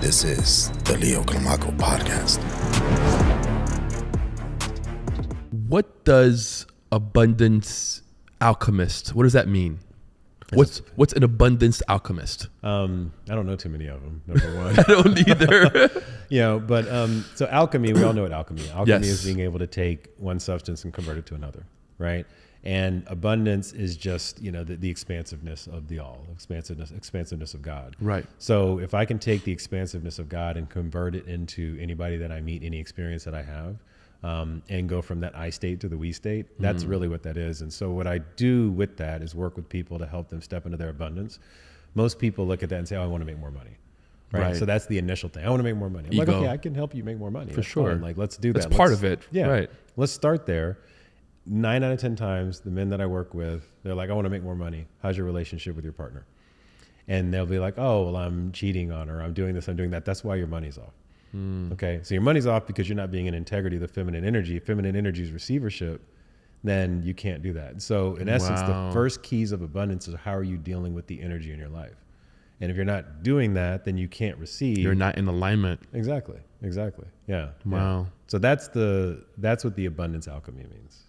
This is the Leo Clamaco podcast. What does abundance alchemist, what does that mean? What's an abundance alchemist? I don't know too many of them, number one. I don't either. But so alchemy, we all know what alchemy is. Alchemy Yes. is being able to take one substance and convert it to another, right? And abundance is just, the expansiveness of the all, expansiveness of God. Right. So if I can take the expansiveness of God and convert it into anybody that I meet, any experience that I have, and go from that I state to the we state, that's really what that is. And so what I do with that is work with people to help them step into their abundance. Most people look at that and say, oh, I want to make more money. Right. So that's the initial thing. I want to make more money. I'm like, okay, I can help you make more money. For That's sure. fine. Like, let's do that. That's part of it. Yeah. Right. Let's start there. 9 out of 10 times, the men that I work with, they're like, I want to make more money. How's your relationship with your partner? And they'll be like, oh, well, I'm cheating on her. I'm doing this. I'm doing that. That's why your money's off. Okay. So your money's off because you're not being in integrity of the feminine energy. Feminine energy is receivership. Then you can't do that. So in essence, the first keys of abundance is how are you dealing with the energy in your life? And if you're not doing that, then you can't receive. You're not in alignment. Exactly. Yeah. Wow. Yeah. So that's what the abundance alchemy means.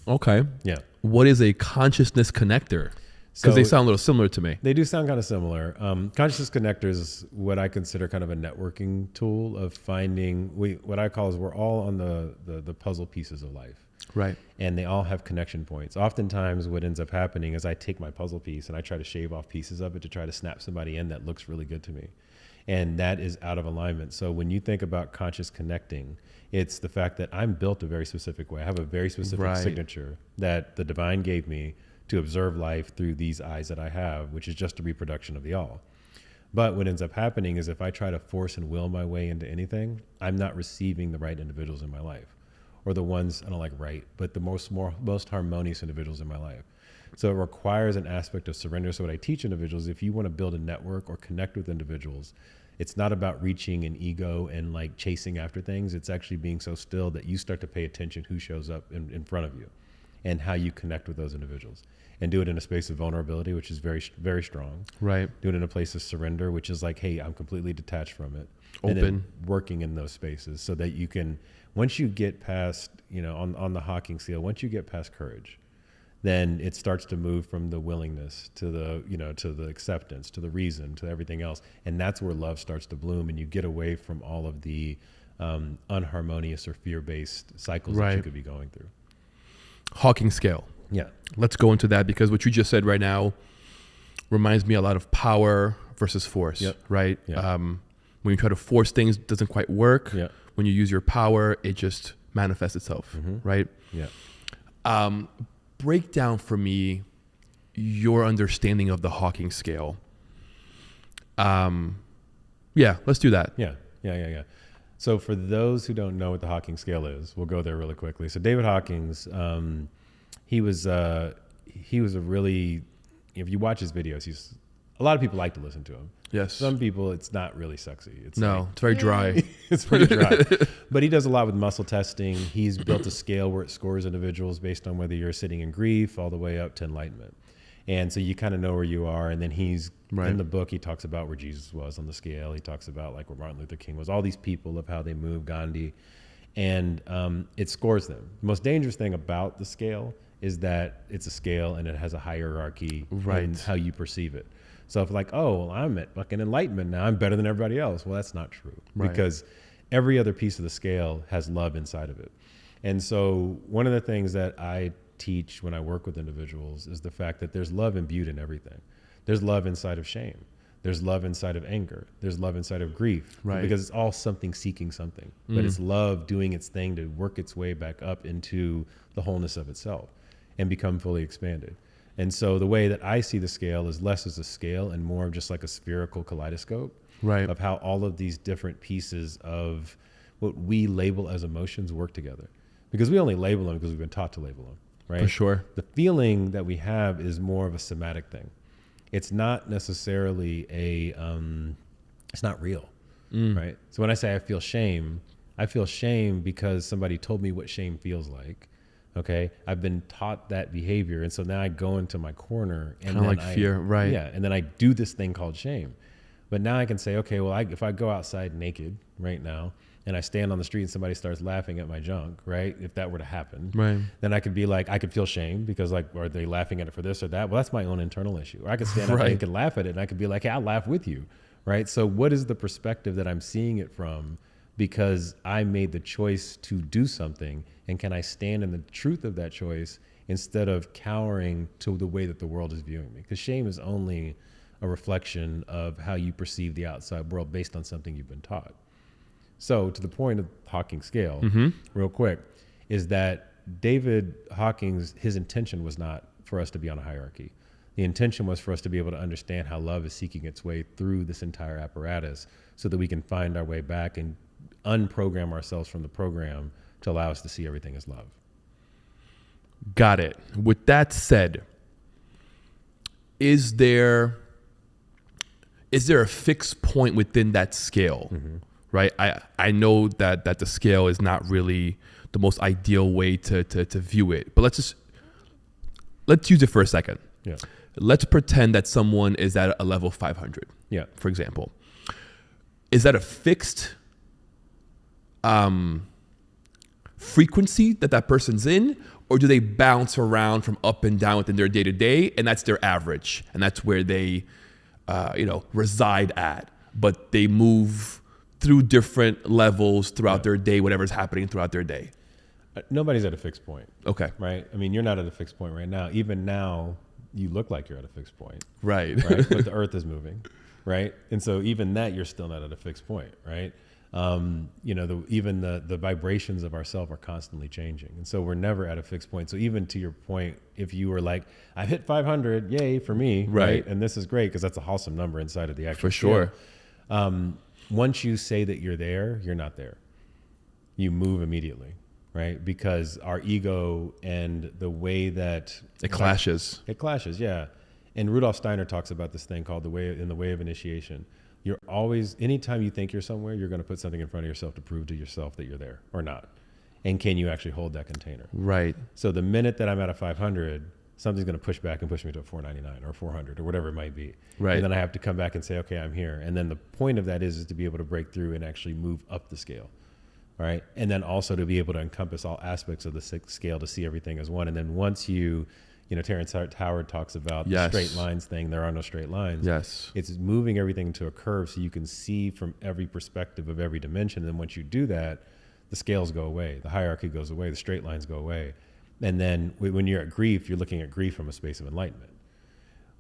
Okay. Yeah. What is a consciousness connector? Because they sound a little similar to me. They do sound kind of similar. Consciousness connectors is what I consider kind of a networking tool of finding, what I call is we're all on the puzzle pieces of life. Right. And they all have connection points. Oftentimes what ends up happening is I take my puzzle piece and I try to shave off pieces of it to try to snap somebody in that looks really good to me. And that is out of alignment. So when you think about conscious connecting, it's the fact that I'm built a very specific way. I have a very specific signature that the divine gave me to observe life through these eyes that I have, which is just a reproduction of the all. But what ends up happening is if I try to force and will my way into anything, I'm not receiving the right individuals in my life, or the ones, I don't like right, but the most harmonious individuals in my life. So it requires an aspect of surrender. So what I teach individuals, if you want to build a network or connect with individuals, it's not about reaching an ego and like chasing after things. It's actually being so still that you start to pay attention who shows up in front of you and how you connect with those individuals, and do it in a space of vulnerability, which is very, very strong. Right. Do it in a place of surrender, which is like, hey, I'm completely detached from it. Open. And then working in those spaces so that you can, once you get past, on the Hawking scale, once you get past courage, then it starts to move from the willingness to the, to the acceptance, to the reason, to everything else. And that's where love starts to bloom, and you get away from all of the unharmonious or fear-based cycles that you could be going through. Hawking scale. Yeah. Let's go into that, because what you just said right now reminds me a lot of power versus force. Yep. Right. Yeah. When you try to force things, it doesn't quite work. Yeah. When you use your power, it just manifests itself. Right. Yeah. Break down for me your understanding of the Hawking scale. Yeah, let's do that. Yeah. So for those who don't know what the Hawking scale is, we'll go there really quickly. So David Hawkins, he was a really, if you watch his videos, a lot of people like to listen to him. Yes. Some people, it's not really sexy. It's very dry. It's pretty dry. But he does a lot with muscle testing. He's built a scale where it scores individuals based on whether you're sitting in grief all the way up to enlightenment. And so you kind of know where you are. And then in the book, he talks about where Jesus was on the scale. He talks about like where Martin Luther King was, all these people of how they move, Gandhi. And it scores them. The most dangerous thing about the scale is that it's a scale and it has a hierarchy in how you perceive it. So if like, oh, well, I'm at fucking enlightenment now, I'm better than everybody else. Well, that's not true, because every other piece of the scale has love inside of it. And so one of the things that I teach when I work with individuals is the fact that there's love imbued in everything. There's love inside of shame. There's love inside of anger. There's love inside of grief, because it's all something seeking something, but it's love doing its thing to work its way back up into the wholeness of itself and become fully expanded. And so the way that I see the scale is less as a scale and more of just like a spherical kaleidoscope of how all of these different pieces of what we label as emotions work together, because we only label them because we've been taught to label them, right? For sure. The feeling that we have is more of a somatic thing. It's not necessarily it's not real, right? So when I say I feel shame because somebody told me what shame feels like. Okay, I've been taught that behavior, and so now I go into my corner and kind of like fear, right? Yeah, and then I do this thing called shame. But now I can say, okay, well, if I go outside naked right now and I stand on the street and somebody starts laughing at my junk, right? If that were to happen, Right. then I could be like, I could feel shame because like, are they laughing at it for this or that? Well, that's my own internal issue. Or I could stand up Right. and could laugh at it and I could be like, hey, I'll laugh with you, right? So what is the perspective that I'm seeing it from? Because I made the choice to do something, and can I stand in the truth of that choice instead of cowering to the way that the world is viewing me? Because shame is only a reflection of how you perceive the outside world based on something you've been taught. So to the point of Hawking's scale, real quick, is that David Hawking's, his intention was not for us to be on a hierarchy. The intention was for us to be able to understand how love is seeking its way through this entire apparatus so that we can find our way back and unprogram ourselves from the program to allow us to see everything as love. Got it. With that said, is there a fixed point within that scale? Right? I know that the scale is not really the most ideal way to view it, but let's use it for a second. Yeah. Let's pretend that someone is at a level 500. Yeah. For example, is that a fixed frequency that person's in, or do they bounce around from up and down within their day to day, and that's their average, and that's where they, reside at, but they move through different levels throughout their day, whatever's happening throughout their day? Nobody's at a fixed point. Okay. Right? I mean, you're not at a fixed point right now. Even now, you look like you're at a fixed point. Right. Right? But the earth is moving. Right? And so even that, you're still not at a fixed point. Right? Even the vibrations of ourself are constantly changing. And so we're never at a fixed point. So even to your point, if you were like, I've hit 500, yay for me. Right. And this is great because that's a wholesome number inside of the actual For sure. scale. Once you say that you're there, you're not there. You move immediately. Right? Because our ego and the way that It clashes. It clashes, yeah. And Rudolf Steiner talks about this thing called the way of initiation. You're always, anytime you think you're somewhere, you're going to put something in front of yourself to prove to yourself that you're there or not. And can you actually hold that container? Right. So the minute that I'm at a 500, something's going to push back and push me to a 499 or 400 or whatever it might be. Right. And then I have to come back and say, okay, I'm here. And then the point of that is to be able to break through and actually move up the scale. All right. And then also to be able to encompass all aspects of the scale to see everything as one. And then once Terrence Howard talks about the straight lines thing. There are no straight lines. Yes. It's moving everything into a curve so you can see from every perspective of every dimension. And then once you do that, the scales go away. The hierarchy goes away. The straight lines go away. And then when you're at grief, you're looking at grief from a space of enlightenment.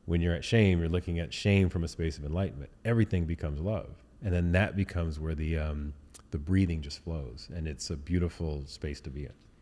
When you're at shame, you're looking at shame from a space of enlightenment. Everything becomes love. And then that becomes where the breathing just flows. And it's a beautiful space to be in.